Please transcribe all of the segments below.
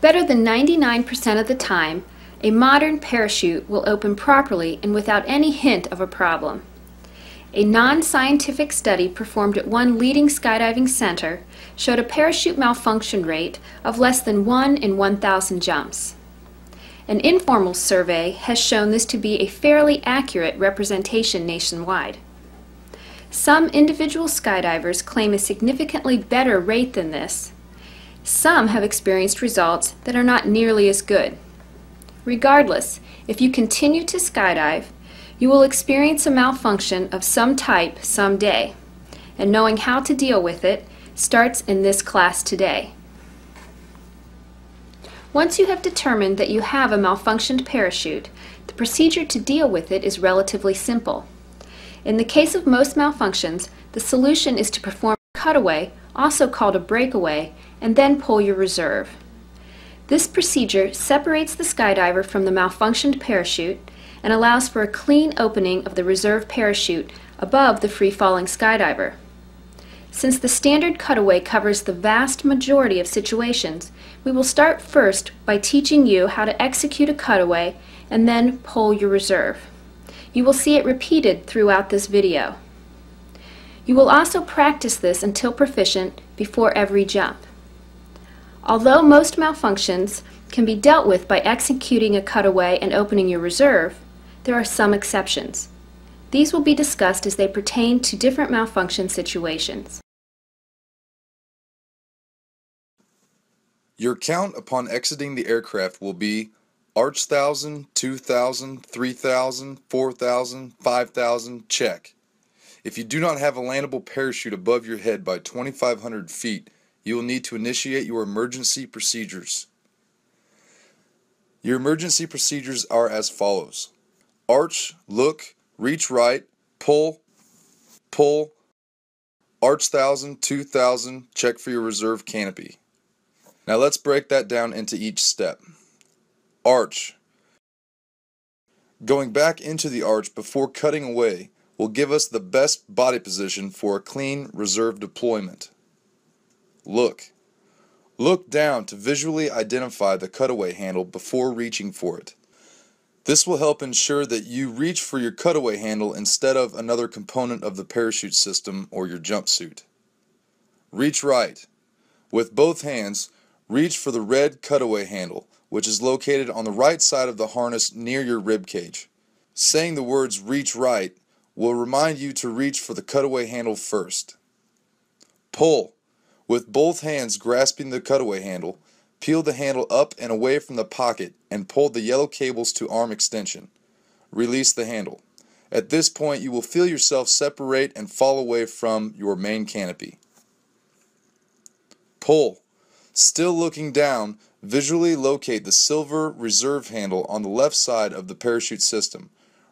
Better than 99% of the time, a modern parachute will open properly and without any hint of a problem. A non-scientific study performed at one leading skydiving center showed a parachute malfunction rate of less than 1 in 1,000 jumps. An informal survey has shown this to be a fairly accurate representation nationwide. Some individual skydivers claim a significantly better rate than this. Some have experienced results that are not nearly as good. Regardless, if you continue to skydive, you will experience a malfunction of some type someday, and knowing how to deal with it starts in this class today. Once you have determined that you have a malfunctioned parachute, the procedure to deal with it is relatively simple. In the case of most malfunctions, the solution is to perform a cutaway, also called a breakaway, and then pull your reserve. This procedure separates the skydiver from the malfunctioned parachute and allows for a clean opening of the reserve parachute above the free-falling skydiver. Since the standard cutaway covers the vast majority of situations, we will start first by teaching you how to execute a cutaway and then pull your reserve. You will see it repeated throughout this video. You will also practice this until proficient before every jump. Although most malfunctions can be dealt with by executing a cutaway and opening your reserve, there are some exceptions. These will be discussed as they pertain to different malfunction situations. Your count upon exiting the aircraft will be arch 1,000, 2,000, 3,000, 4,000, 5,000, check. If you do not have a landable parachute above your head by 2,500 feet, you will need to initiate your emergency procedures. Your emergency procedures are as follows: arch, look, reach right, pull, arch 1,000, 2,000, check for your reserve canopy. Now let's break that down into each step. Arch. Going back into the arch before cutting away will give us the best body position for a clean reserve deployment. Look. Look down to visually identify the cutaway handle before reaching for it. This will help ensure that you reach for your cutaway handle instead of another component of the parachute system or your jumpsuit. Reach right. With both hands, reach for the red cutaway handle, which is located on the right side of the harness near your rib cage. Saying the words "reach right" will remind you to reach for the cutaway handle first. Pull. With both hands grasping the cutaway handle, peel the handle up and away from the pocket and pull the yellow cables to arm extension. Release the handle. At this point, you will feel yourself separate and fall away from your main canopy. Pull. Still looking down, visually locate the silver reserve handle on the left side of the parachute system.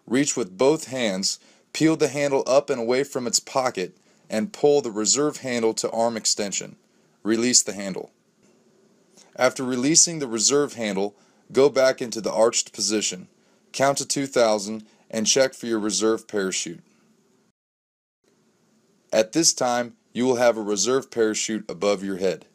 Reach with both hands, peel the handle up and away from its pocket, and pull the reserve handle to arm extension. Release the handle. After releasing the reserve handle, go back into the arched position, count to 2,000, and check for your reserve parachute. At this time, you will have a reserve parachute above your head.